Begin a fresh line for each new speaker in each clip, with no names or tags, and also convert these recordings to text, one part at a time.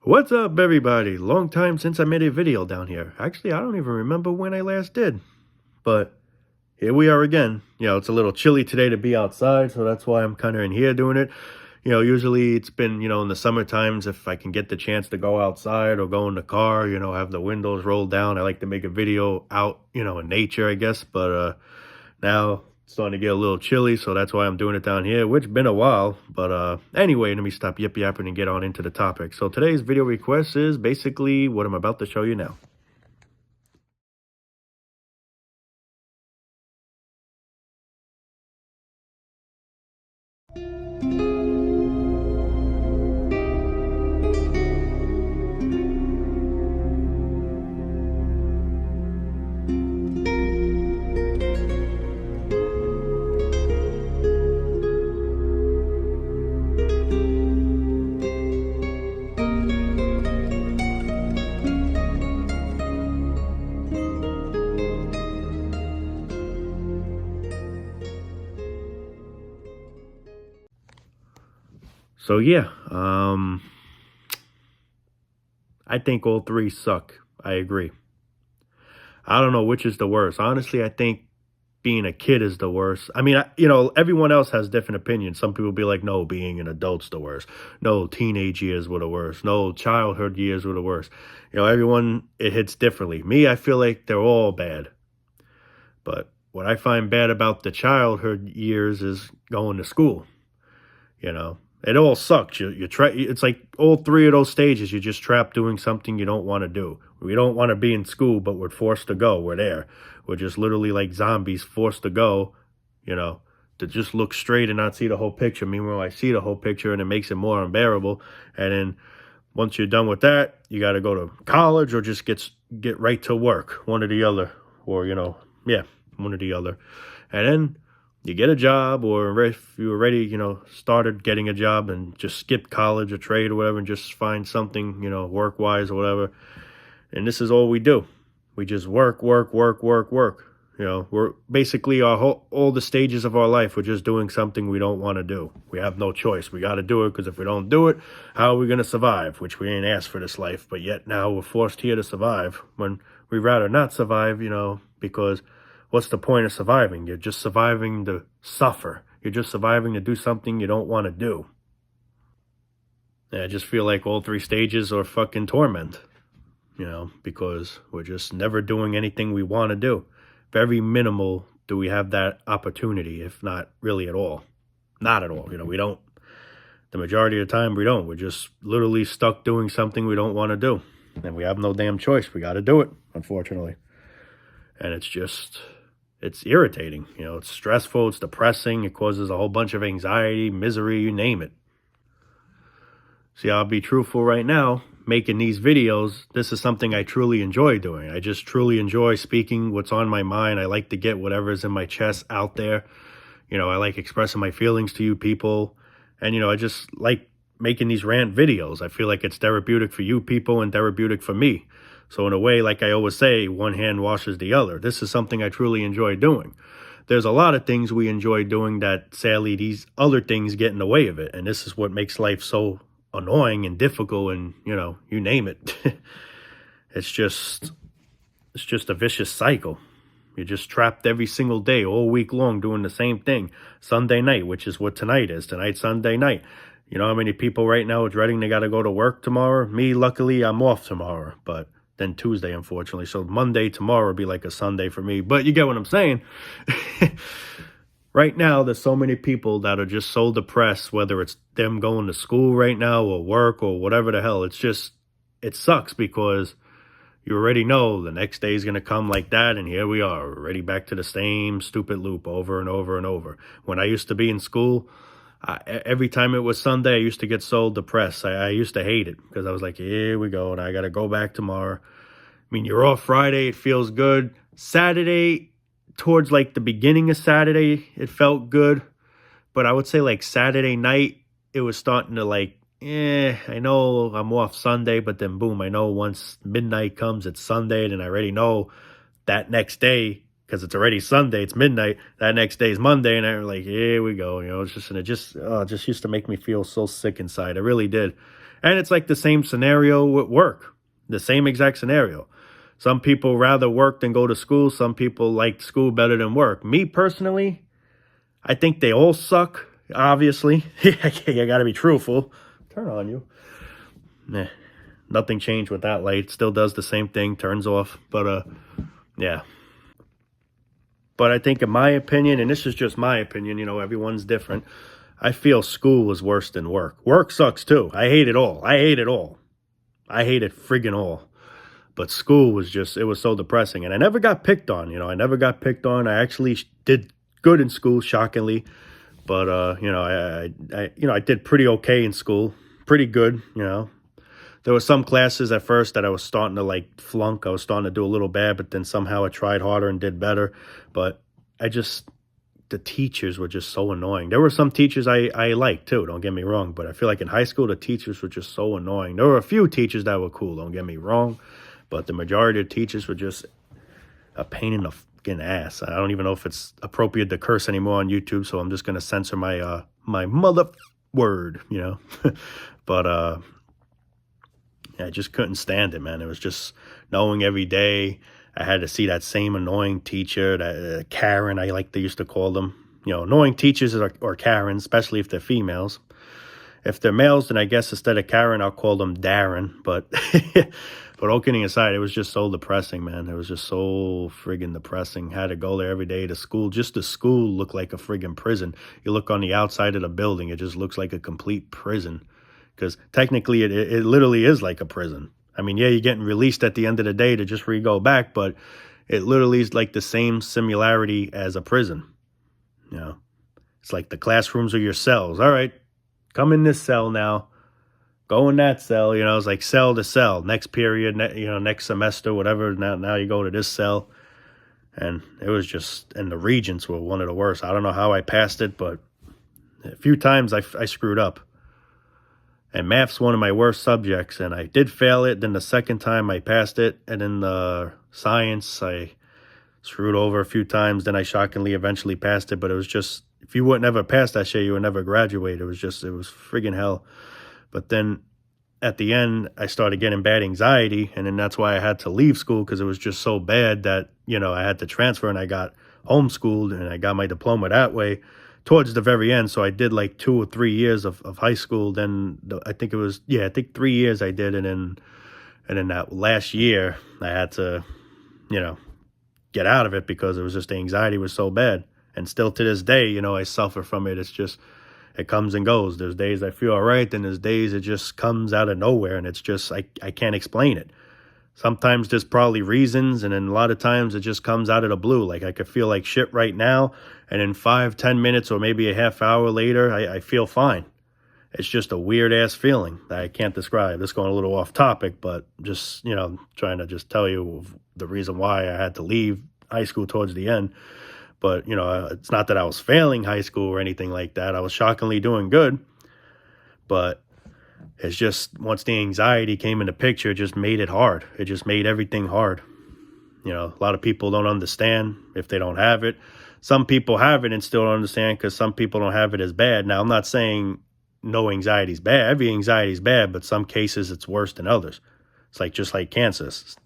What's up, everybody? Long time since I made a video down here. Actually, I don't even remember when I last did, but here we are again. It's a little chilly today to be outside, so that's why I'm kind of in here doing it. Usually it's been, in the summer times, if I can get the chance to go outside or go in the car, have the windows rolled down. I like to make a video out, in nature, I guess, but now it's starting to get a little chilly, so that's why I'm doing it down here, which been a while. But anyway, let me stop yip yapping and get on into the topic. So today's video request is basically what I'm about to show you now. So yeah, I think all three suck. I agree. I don't know which is the worst. Honestly, I think being a kid is the worst. I mean, everyone else has different opinions. Some people be like, no, being an adult's the worst. No, teenage years were the worst. No, childhood years were the worst. Everyone, it hits differently. Me, I feel like they're all bad. But what I find bad about the childhood years is going to school. It all sucks. It's like all three of those stages. You're just trapped doing something you don't want to do. We don't want to be in school, but we're forced to go. We're there. We're just literally like zombies forced to go, to just look straight and not see the whole picture. Meanwhile, I see the whole picture and it makes it more unbearable. And then once you're done with that, you got to go to college or just get right to work, one or the other, or one or the other. And then you get a job, or if you already, started getting a job and just skip college or trade or whatever and just find something, work-wise or whatever. And this is all we do. We just work, work, work, work, work. We're basically all the stages of our life, we're just doing something we don't want to do. We have no choice. We got to do it because if we don't do it, how are we going to survive? Which we ain't asked for this life, but yet now we're forced here to survive when we'd rather not survive, because what's the point of surviving? You're just surviving to suffer. You're just surviving to do something you don't want to do. And I just feel like all three stages are fucking torment, because we're just never doing anything we want to do. Very minimal do we have that opportunity, if not really at all. Not at all. We don't. The majority of the time, we don't. We're just literally stuck doing something we don't want to do. And we have no damn choice. We got to do it, unfortunately. And it's irritating. It's stressful, it's depressing, it causes a whole bunch of anxiety, misery, you name it. See, I'll be truthful right now, making these videos, this is something I truly enjoy doing. I just truly enjoy speaking what's on my mind. I like to get whatever's in my chest out there. I like expressing my feelings to you people. And, I just like making these rant videos. I feel like it's therapeutic for you people and therapeutic for me. So in a way, like I always say, one hand washes the other. This is something I truly enjoy doing. There's a lot of things we enjoy doing that sadly these other things get in the way of it. And this is what makes life so annoying and difficult and, you name it. It's just a vicious cycle. You're just trapped every single day, all week long, doing the same thing. Sunday night, which is what tonight is. Tonight's Sunday night. You know how many people right now are dreading they got to go to work tomorrow? Me, luckily, I'm off tomorrow. But then Tuesday, unfortunately. So Monday, tomorrow will be like a Sunday for me. But you get what I'm saying. Right now, there's so many people that are just so depressed, whether it's them going to school right now or work or whatever the hell. It sucks because you already know the next day is going to come like that. And here we are, already back to the same stupid loop over and over and over. When I used to be in school, every time it was Sunday, I used to get so depressed. I used to hate it because I was like, here we go, and I got to go back tomorrow. I mean, you're off Friday, it feels good. Saturday, towards like the beginning of Saturday, it felt good. But I would say like Saturday night, it was starting to like, I know I'm off Sunday, but then boom, I know once midnight comes, it's Sunday, and I already know that next day, because it's already Sunday, it's midnight, that next day is Monday, and I'm like, here we go, it's just, and it just used to make me feel so sick inside. It really did. And it's like the same scenario with work, the same exact scenario. Some people rather work than go to school. Some people like school better than work. Me personally, I think they all suck, obviously. I gotta be truthful. Turn on you. Nah, nothing changed with that light. Still does the same thing, turns off. But yeah. But I think in my opinion, and this is just my opinion, everyone's different. I feel school was worse than work. Work sucks too. I hate it all. I hate it all. I hate it friggin' all. But school was just, it was so depressing. And I never got picked on, I never got picked on. I actually did good in school, shockingly. But, I did pretty okay in school. Pretty good. There were some classes at first that I was starting to like flunk. I was starting to do a little bad, but then somehow I tried harder and did better. But the teachers were just so annoying. There were some teachers I liked too, don't get me wrong. But I feel like in high school, the teachers were just so annoying. There were a few teachers that were cool, don't get me wrong. But the majority of teachers were just a pain in the fucking ass. I don't even know if it's appropriate to curse anymore on YouTube, so I'm just going to censor my mother word. But yeah, I just couldn't stand it, man. It was just knowing every day I had to see that same annoying teacher, that Karen, they used to call them. Annoying teachers or Karens, especially if they're females. If they're males, then I guess instead of Karen, I'll call them Darren. But but all kidding aside, it was just so depressing, man. It was just so friggin' depressing. Had to go there every day to school. Just the school looked like a friggin' prison. You look on the outside of the building, it just looks like a complete prison. Because technically, it literally is like a prison. I mean, yeah, you're getting released at the end of the day to just go back, but it literally is like the same similarity as a prison. It's like the classrooms are your cells. All right, come in this cell now. Go in that cell. It's like cell to cell. Next period, next semester, whatever. Now you go to this cell. And it was just, and the regents were one of the worst. I don't know how I passed it, but a few times I screwed up. And math's one of my worst subjects, and I did fail it. Then the second time I passed it, and then the science I screwed over a few times. Then I shockingly eventually passed it, but it was just, if you would never pass that shit, you would never graduate. It was friggin' hell. But then at the end, I started getting bad anxiety, and then that's why I had to leave school, because it was just so bad that, I had to transfer, and I got homeschooled, and I got my diploma that way towards the very end. So I did like 2 or 3 years of high school. Then I think 3 years I did. And then that last year I had to, get out of it, because it was just, the anxiety was so bad. And still to this day, I suffer from it. It's just, it comes and goes. There's days I feel all right. Then there's days it just comes out of nowhere. And it's just, I can't explain it. Sometimes there's probably reasons, and then a lot of times it just comes out of the blue. Like I could feel like shit right now, and in 5-10 minutes or maybe a half hour later, I feel fine. It's just a weird ass feeling that I can't describe. This going a little off topic, but just, trying to just tell you the reason why I had to leave high school towards the end. But, it's not that I was failing high school or anything like that. I was shockingly doing good, but it's just, once the anxiety came in the picture, it just made it hard. It just made everything hard. A lot of people don't understand if they don't have it. Some people have it and still don't understand, because some people don't have it as bad. Now, I'm not saying no anxiety is bad. Every anxiety is bad, but some cases it's worse than others. It's like, just like cancers,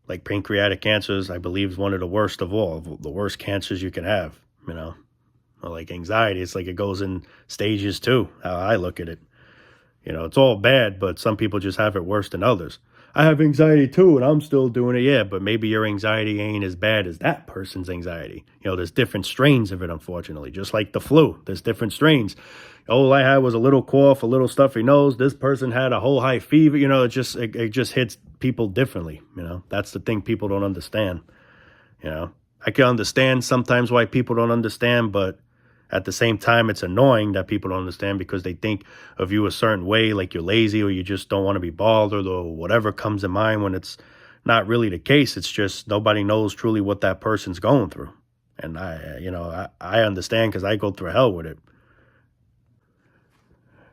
Like pancreatic cancers, I believe, is one of the worst of all, the worst cancers you can have, Or like anxiety, it's like it goes in stages too, how I look at it. It's all bad, but some people just have it worse than others. I have anxiety too, and I'm still doing it, yeah, but maybe your anxiety ain't as bad as that person's anxiety. There's different strains of it, unfortunately, just like the flu. There's different strains. All I had was a little cough, a little stuffy nose. This person had a whole high fever. It just hits people differently. That's the thing people don't understand. I can understand sometimes why people don't understand, but at the same time, it's annoying that people don't understand, because they think of you a certain way, like you're lazy or you just don't want to be bothered or whatever comes to mind, when it's not really the case. It's just nobody knows truly what that person's going through. And I understand, because I go through hell with it.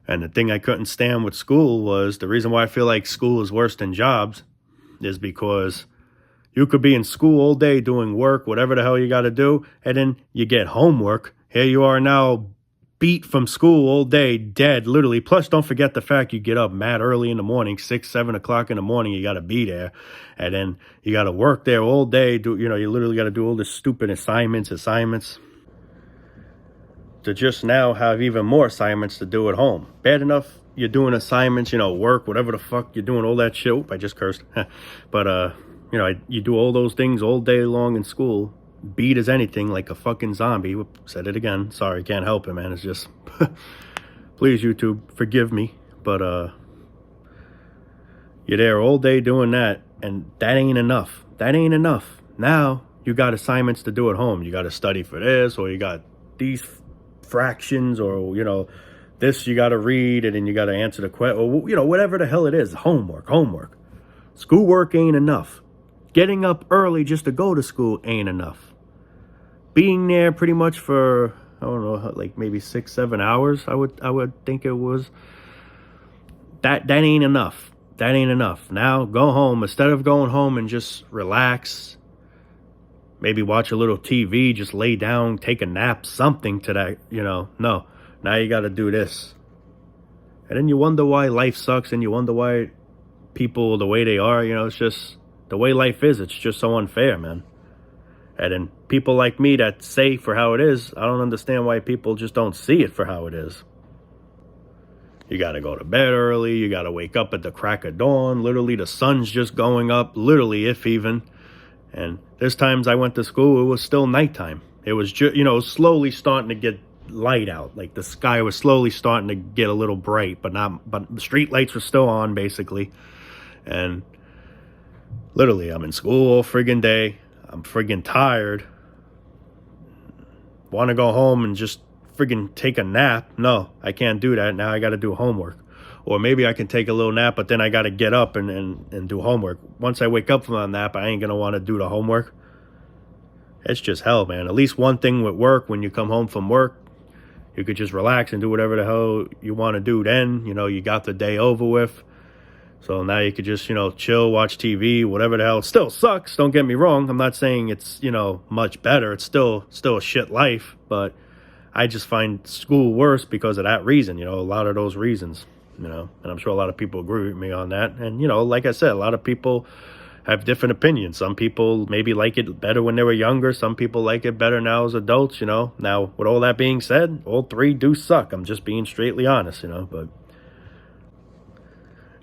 And the thing I couldn't stand with school was, the reason why I feel like school is worse than jobs is because you could be in school all day doing work, whatever the hell you got to do, and then you get homework. Here you are now beat from school all day, dead, literally. Plus, don't forget the fact you get up mad early in the morning, 6, 7 o'clock in the morning. You got to be there, and then you got to work there all day. You literally got to do all this stupid assignments, to just now have even more assignments to do at home. Bad enough you're doing assignments, work, whatever the fuck you're doing, all that shit. Oop, I just cursed. But you do all those things all day long in school. Beat as anything, like a fucking zombie. Whoop, said it again. Sorry, can't help it, man. It's just, please, YouTube, forgive me. But you're there all day doing that, and that ain't enough. That ain't enough. Now you got assignments to do at home. You got to study for this, or you got these fractions, or this you got to read, and then you got to answer the question, or whatever the hell it is. Homework. Schoolwork ain't enough. Getting up early just to go to school ain't enough. Being there pretty much for, I don't know, like maybe 6-7 hours, I would think it was. That ain't enough. That ain't enough. Now go home. Instead of going home and just relax, maybe watch a little TV, just lay down, take a nap, something to that, no. Now you got to do this. And then you wonder why life sucks, and you wonder why people the way they are, it's just the way life is. It's just so unfair, man. And then people like me that say for how it is, I don't understand why people just don't see it for how it is. You got to go to bed early. You got to wake up at the crack of dawn. Literally, the sun's just going up, literally, if even. And there's times I went to school, it was still nighttime. It was just, slowly starting to get light out. Like the sky was slowly starting to get a little bright, but the street lights were still on, basically. And literally, I'm in school all friggin' day. I'm friggin' tired. Want to go home and just friggin' take a nap? No, I can't do that. Now I got to do homework. Or maybe I can take a little nap, but then I got to get up and do homework. Once I wake up from that nap, I ain't going to want to do the homework. It's just hell, man. At least one thing with work, when you come home from work, you could just relax and do whatever the hell you want to do then. You got the day over with. So now you could just, chill, watch TV, whatever the hell. It still sucks, don't get me wrong. I'm not saying it's, much better. It's still a shit life. But I just find school worse because of that reason, a lot of those reasons, And I'm sure a lot of people agree with me on that. And, like I said, a lot of people have different opinions. Some people maybe like it better when they were younger. Some people like it better now as adults, Now, with all that being said, all three do suck. I'm just being straightly honest, but...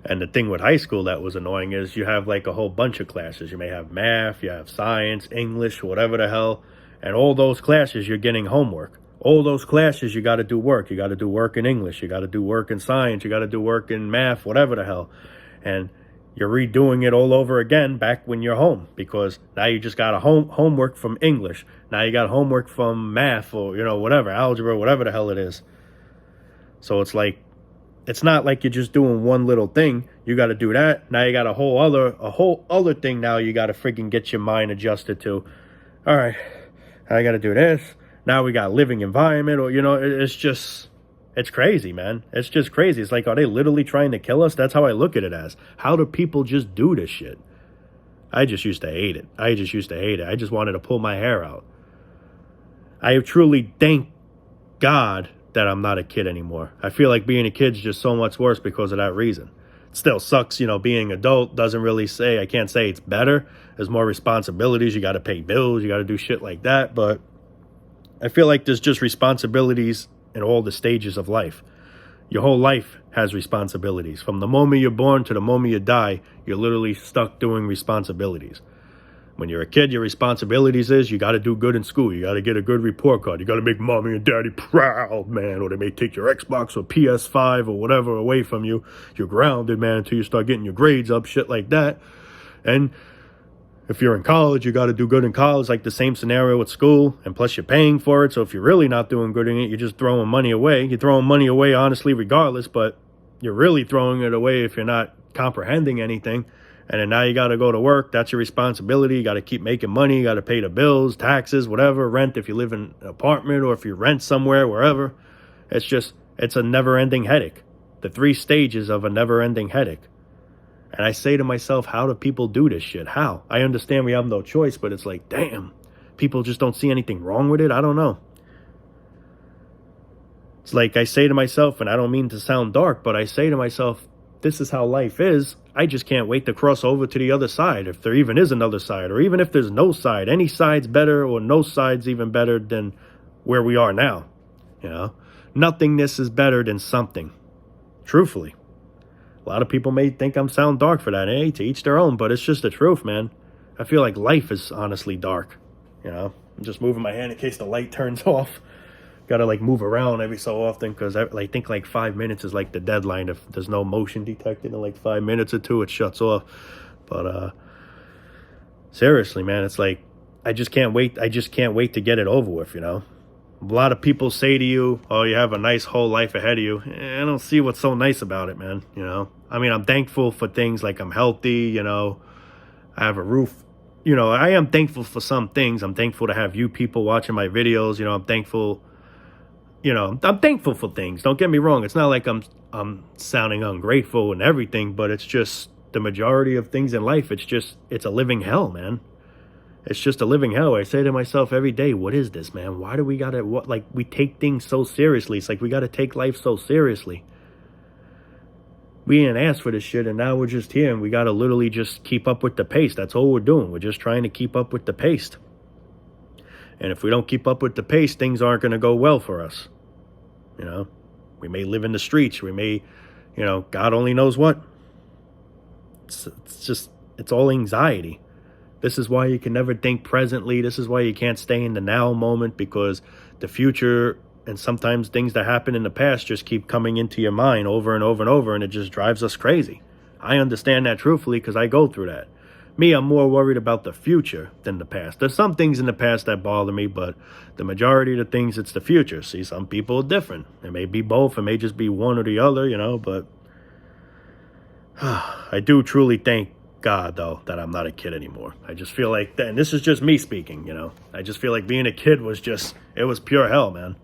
And the thing with high school that was annoying is you have like a whole bunch of classes. You may have math, you have science, English, whatever the hell. And all those classes, you're getting homework. All those classes, you got to do work. You got to do work in English. You got to do work in science. You got to do work in math, whatever the hell. And you're redoing it all over again back when you're home. Because now you just got a homework from English. Now you got homework from math or, whatever, algebra, whatever the hell it is. So it's like, it's not like you're just doing one little thing. You got to do that. Now you got a whole other thing now you got to freaking get your mind adjusted to. All right, I got to do this. Now we got living environment, or, it's crazy, man. It's just crazy. It's like, are they literally trying to kill us? That's how I look at it as. How do people just do this shit? I just used to hate it. I just wanted to pull my hair out. I truly thank God that I'm not a kid anymore. I feel like being a kid's just so much worse because of that reason. It still sucks, being adult doesn't really say, I can't say it's better. There's more responsibilities. You got to pay bills. You got to do shit like that. But I feel like there's just responsibilities in all the stages of life. Your whole life has responsibilities. From the moment you're born to the moment you die, you're literally stuck doing responsibilities. When you're a kid, your responsibilities is you got to do good in school. You got to get a good report card. You got to make mommy and daddy proud, man. Or they may take your Xbox or PS5 or whatever away from you. You're grounded, man, until you start getting your grades up, shit like that. And if you're in college, you got to do good in college, like the same scenario with school. And plus you're paying for it. So if you're really not doing good in it, you're just throwing money away. You're throwing money away, honestly, regardless. But you're really throwing it away if you're not comprehending anything. And then now you got to go to work. That's your responsibility. You got to keep making money. You got to pay the bills, taxes, whatever, rent if you live in an apartment or if you rent somewhere, wherever. It's a never-ending headache. The 3 stages of a never-ending headache. And I say to myself, how do people do this shit? How? I understand we have no choice, but it's like, damn, people just don't see anything wrong with it. I don't know. It's like I say to myself, and I don't mean to sound dark, but I say to myself, this is how life is. I just can't wait to cross over to the other side, if there even is another side, or even if there's no side. Any side's better, or no side's even better than where we are now. You know, nothingness is better than something. Truthfully, a lot of people may think I'm sound dark for that. Hey, to each their own, but it's just the truth, man. I feel like life is honestly dark. You know, I'm just moving my hand in case the light turns off. Gotta like move around every so often because I think like 5 minutes is like the deadline. If there's no motion detected in like 5 minutes or two, it shuts off. But seriously, man, it's like I just can't wait. I just can't wait to get it over with. You know, a lot of people say to you, "Oh, you have a nice whole life ahead of you." I don't see what's so nice about it, man. You know, I mean, I'm thankful for things like I'm healthy. You know, I have a roof. You know, I am thankful for some things. I'm thankful to have you people watching my videos. You know, I'm thankful. You know, I'm thankful for things. Don't get me wrong. It's not like I'm sounding ungrateful and everything, but it's just the majority of things in life. It's a living hell, man. It's just a living hell. I say to myself every day, what is this, man? Why do we gotta, like, we take things so seriously? It's like we gotta take life so seriously. We didn't ask for this shit, and now we're just here, and we gotta literally just keep up with the pace. That's all we're doing. We're just trying to keep up with the pace. And if we don't keep up with the pace, things aren't going to go well for us. You know, we may live in the streets. We may, you know, God only knows what. It's all anxiety. This is why you can never think presently. This is why you can't stay in the now moment, because the future and sometimes things that happened in the past just keep coming into your mind over and over and over, and it just drives us crazy. I understand that truthfully because I go through that. Me, I'm more worried about the future than the past. There's some things in the past that bother me, but the majority of the things, it's the future. See, some people are different. It may be both. It may just be one or the other, you know, but I do truly thank God, though, that I'm not a kid anymore. I just feel like, and this is just me speaking, you know, I just feel like being a kid was it was pure hell, man.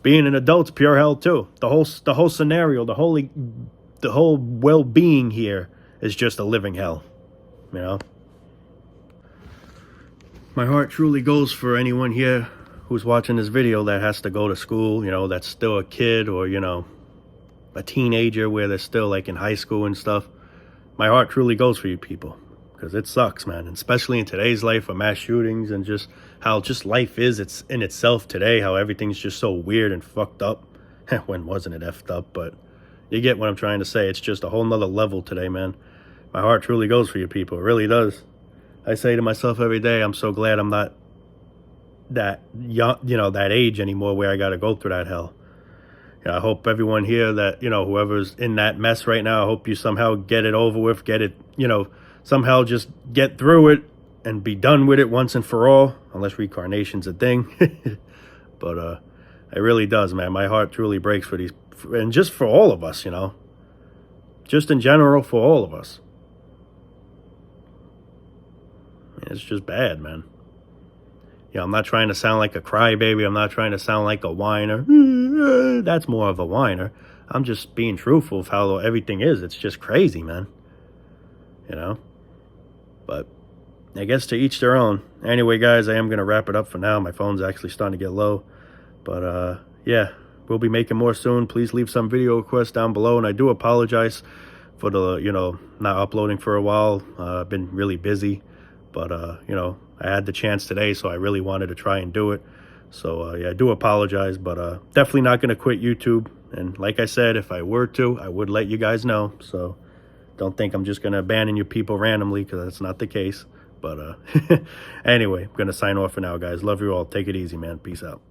Being an adult's pure hell, too. The whole scenario, the whole well-being here is just a living hell. You know, my heart truly goes for anyone here who's watching this video that has to go to school, you know, that's still a kid, or, you know, a teenager where they're still like in high school and stuff. My heart truly goes for you people, because it sucks, man. And especially in today's life with mass shootings and just how just life is, it's in itself today, how everything's just so weird and fucked up. When wasn't it effed up? But you get what I'm trying to say. It's just a whole nother level today, man. My heart truly goes for you people. It really does. I say to myself every day, I'm so glad I'm not that young, you know, that age anymore where I got to go through that hell. You know, I hope everyone here that, you know, whoever's in that mess right now, I hope you somehow get it over with, get it, you know, somehow just get through it and be done with it once and for all, unless reincarnation's a thing. But it really does, man. My heart truly breaks for these, and just for all of us, you know, just in general for all of us. It's just bad, man. You know, I'm not trying to sound like a crybaby. I'm not trying to sound like a whiner. That's more of a whiner. I'm just being truthful of how everything is. It's just crazy, man. You know? But I guess to each their own. Anyway, guys, I am going to wrap it up for now. My phone's actually starting to get low. But, yeah, we'll be making more soon. Please leave some video requests down below. And I do apologize for the, you know, not uploading for a while. I've been really busy. But, you know, I had the chance today, so I really wanted to try and do it. So, yeah, I do apologize, but definitely not going to quit YouTube. And like I said, if I were to, I would let you guys know. So don't think I'm just going to abandon you people randomly, because that's not the case. But anyway, I'm going to sign off for now, guys. Love you all. Take it easy, man. Peace out.